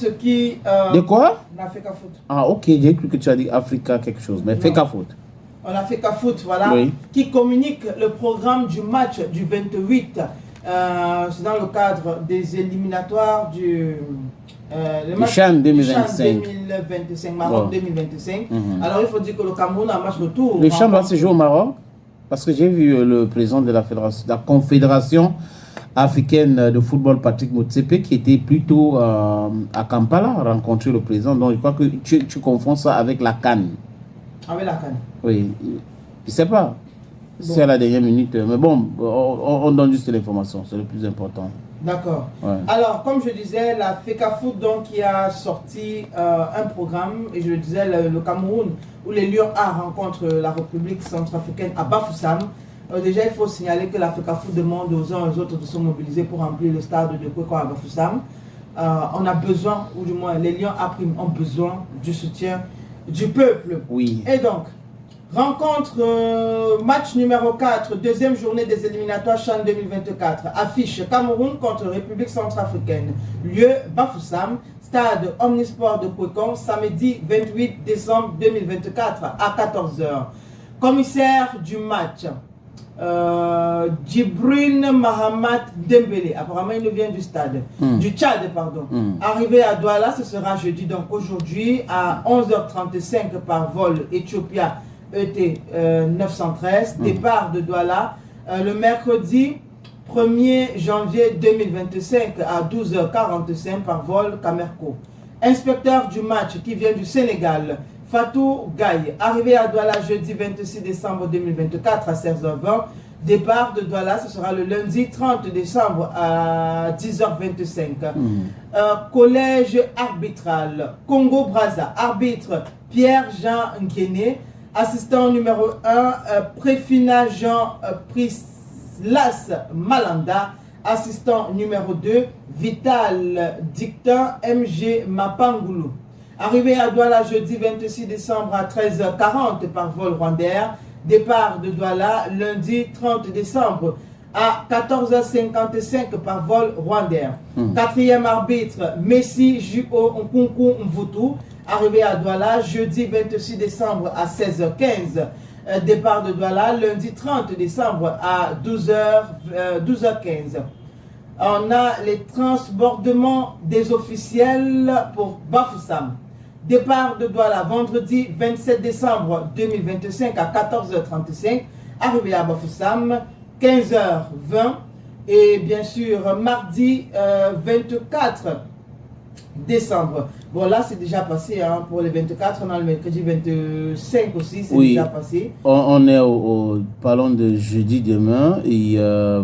Foot qui... De quoi? La FECA Foot. Ah, ok, j'ai cru que tu as dit Africa quelque chose, mais FECA Foot. La FECA Foot, voilà, oui. Qui communique le programme du match du 28. C'est dans le cadre des éliminatoires du Chan 2025. Maroc 2025. Alors il faut dire que le Cameroun a un match retour. Le Chan doit se jouer au Maroc? Parce que j'ai vu le président de la Confédération africaine de football, Patrick Motsepe, qui était plutôt à Kampala, rencontrer le président. Donc je crois que tu confonds ça avec la CAN. Avec la CAN? Oui. Je ne sais pas. Bon. C'est à la dernière minute. Mais bon, on donne juste l'information. C'est le plus important. D'accord. Ouais. Alors, comme je disais, la FECA Foot donc, qui a sorti un programme, et je le disais, le Cameroun, où les Lions A rencontrent la République centrafricaine à Bafoussam. Déjà, il faut signaler que la FECA Foot demande aux uns et aux autres de se mobiliser pour remplir le stade de Kwekwa à Bafoussam. On a besoin, ou du moins les Lions A' ont besoin du soutien du peuple. Oui. Et donc, rencontre match numéro 4, deuxième journée des éliminatoires Chan 2024. Affiche Cameroun contre République centrafricaine. Lieu Bafoussam, stade Omnisport de Kwekong, samedi 28 décembre 2024 à 14 h. Commissaire du match, Djibril Mahamat Dembélé, apparemment il nous vient du stade, du Tchad, pardon. Arrivé à Douala, ce sera jeudi, donc aujourd'hui à 11h35 par vol Ethiopia ET 913, départ de Douala le mercredi 1er janvier 2025 à 12h45 par vol Camerco. Inspecteur du match qui vient du Sénégal, Fatou Gaye, arrivé à Douala jeudi 26 décembre 2024 à 16h20. Départ de Douala, ce sera le lundi 30 décembre à 10h25. Collège arbitral, Congo-Brazza, arbitre Pierre-Jean Nkene, assistant numéro 1, Préfina Jean Prislas Malanda, assistant numéro 2, Vital Dictin MG Mapangoulou. Arrivé à Douala jeudi 26 décembre à 13h40 par vol Rwandair. Départ de Douala lundi 30 décembre à 14h55 par vol Rwandair. Quatrième arbitre, Messi Juo Nkunku Mvutu. Arrivé à Douala jeudi 26 décembre à 16h15. Départ de Douala lundi 30 décembre à 12h15. On a les transbordements des officiels pour Bafoussam. Départ de Douala vendredi 27 décembre 2025 à 14h35. Arrivé à Bafoussam 15h20. Et bien sûr mardi 24 décembre. Bon là c'est déjà passé hein, pour les 24. On a le mercredi 25 aussi, c'est déjà passé. On est parlons de jeudi demain et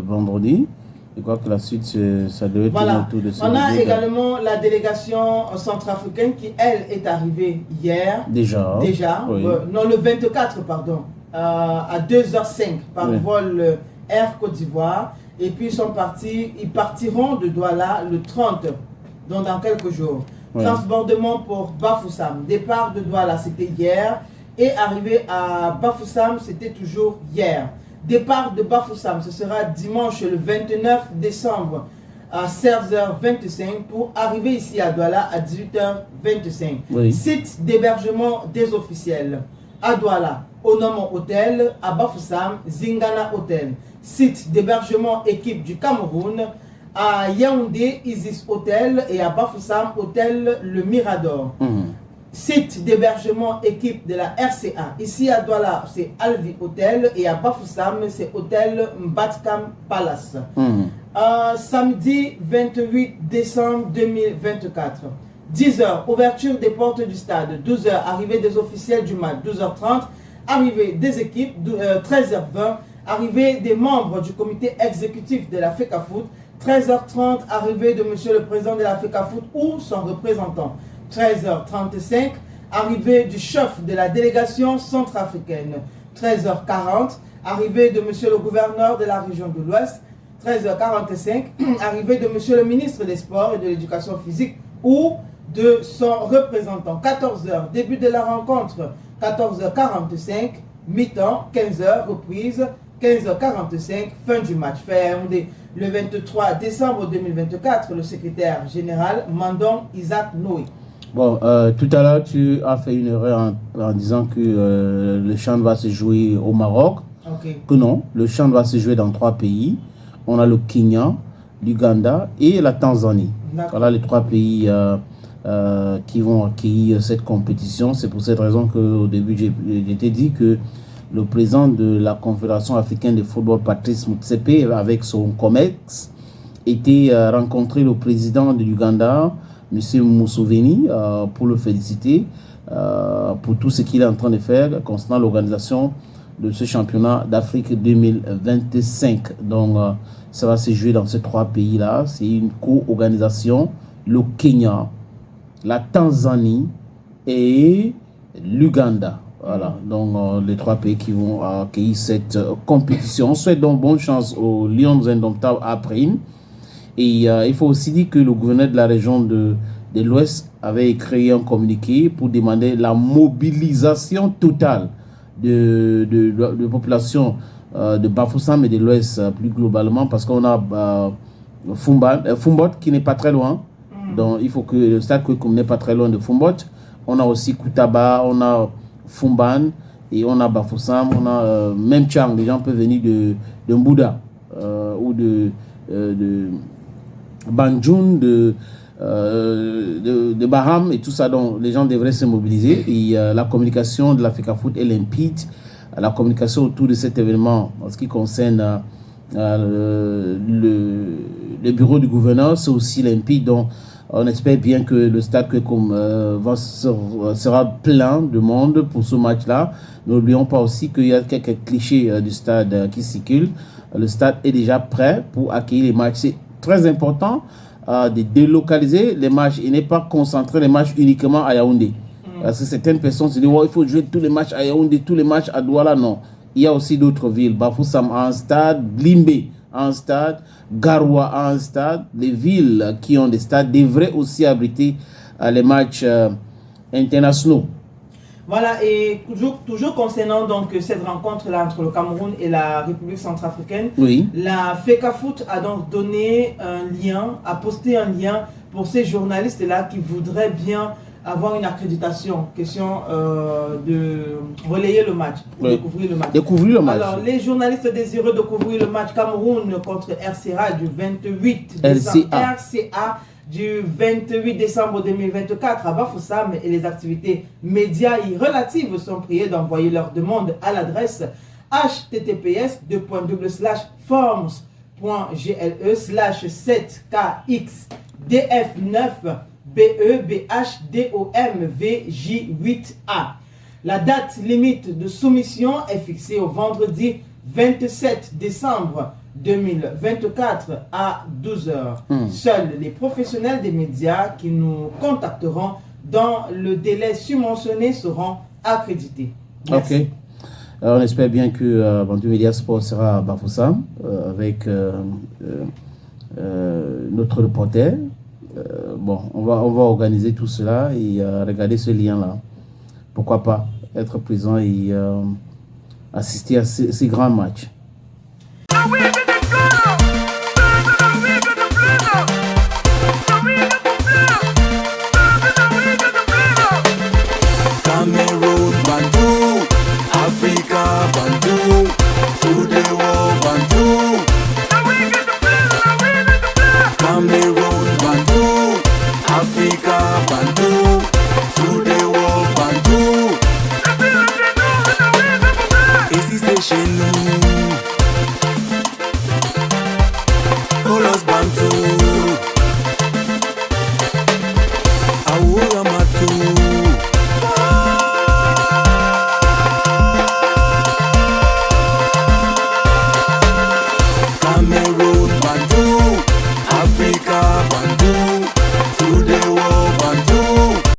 vendredi. Je crois que la suite, ça devait tourner autour de ça. On a également la délégation centrafricaine qui, elle, est arrivée hier. Déjà. Oui. Non, le 24, pardon. À 2h05 par vol Air Côte d'Ivoire. Et puis, ils partiront de Douala le 30, donc dans quelques jours. Transbordement pour Bafoussam. Départ de Douala, c'était hier. Et arrivé à Bafoussam, c'était toujours hier. Départ de Bafoussam, ce sera dimanche le 29 décembre à 16h25 pour arriver ici à Douala à 18h25. Site d'hébergement des officiels à Douala, Onomo Hotel, à Bafoussam, Zingana Hotel. Site d'hébergement équipe du Cameroun à Yaoundé, Isis Hotel et à Bafoussam, Hôtel Le Mirador. Site d'hébergement équipe de la RCA. Ici à Douala, c'est Alvi Hotel et à Bafoussam, c'est Hôtel Mbatkam Palace. Samedi 28 décembre 2024. 10h, ouverture des portes du stade. 12h, arrivée des officiels du match. 12h30, arrivée des équipes. 13h20, arrivée des membres du comité exécutif de la FECA Foot. 13h30, arrivée de monsieur le président de la FECA Foot ou son représentant. 13h35, arrivée du chef de la délégation centrafricaine. 13h40, arrivée de monsieur le gouverneur de la région de l'Ouest. 13h45, arrivée de monsieur le ministre des Sports et de l'Éducation physique ou de son représentant. 14h, début de la rencontre. 14h45, mi-temps. 15h, reprise. 15h45, fin du match. Le 23 décembre 2024, le secrétaire général Mandon Isaac Noé. Bon, tout à l'heure, tu as fait une erreur en disant que le CHAN va se jouer au Maroc. Okay. Que non, le CHAN va se jouer dans 3 pays. On a le Kenya, l'Ouganda et la Tanzanie. Voilà les 3 pays qui vont accueillir cette compétition. C'est pour cette raison qu'au début, j'ai dit que le président de la Confédération africaine de football, Patrice Motsepe, avec son COMEX, était rencontré le président de l'Ouganda, M. Museveni, pour le féliciter pour tout ce qu'il est en train de faire concernant l'organisation de ce championnat d'Afrique 2025. Donc, ça va se jouer dans ces 3 pays-là. C'est une co-organisation, le Kenya, la Tanzanie et l'Ouganda. Voilà, donc les 3 pays qui vont accueillir cette compétition. On souhaite donc bonne chance aux Lions indomptables à Prime. Et il faut aussi dire que le gouverneur de la région de l'Ouest avait créé un communiqué pour demander la mobilisation totale de population de Bafoussam et de l'Ouest plus globalement, parce qu'on a Fumbot qui n'est pas très loin. Donc il faut que le stade Kwekum n'est pas très loin de Fumbot. On a aussi Koutaba, on a Fumban et on a Bafoussam, on a même Chang. Les gens peuvent venir de Mbouda ou de Banjoun, de Baham et tout ça. Donc les gens devraient se mobiliser. Et la communication de l'Africa Foot est limpide. La communication autour de cet événement en ce qui concerne le bureau du gouverneur, c'est aussi limpide. Donc on espère bien que le stade sera plein de monde pour ce match-là. N'oublions pas aussi qu'il y a quelques clichés du stade qui circulent. Le stade est déjà prêt pour accueillir les matchs. C'est très important de délocaliser les matchs et ne pas concentrer les matchs uniquement à Yaoundé. Parce que certaines personnes se disent il faut jouer tous les matchs à Yaoundé, tous les matchs à Douala. Non. Il y a aussi d'autres villes. Bafoussam a un stade, Limbe a un stade, Garoua a un stade. Les villes qui ont des stades devraient aussi abriter les matchs internationaux. Voilà, et toujours concernant donc cette rencontre-là entre le Cameroun et la République centrafricaine, oui. La FECAFOOT a donc donné un lien, a posté un lien pour ces journalistes-là qui voudraient bien avoir une accréditation, question de relayer le match, oui. découvrir le match. Découvrir le match. Alors, les journalistes désireux de couvrir le match Cameroun contre RCA du 28 décembre, RCA du 28 décembre 2024 à Bafoussam et les activités médias y relatives sont priées d'envoyer leur demande à l'adresse https://forms.gles/7kx-df9BEBHDOMVJ8A. La date limite de soumission est fixée au vendredi 27 décembre 2024 à 12h. Seuls les professionnels des médias qui nous contacteront dans le délai subventionné seront accrédités. Merci. Ok. On espère bien que Bantu Media Sport sera à Bafoussam avec notre reporter. Bon, on va organiser tout cela et regarder ce lien-là. Pourquoi pas être présent et assister à ces grands matchs.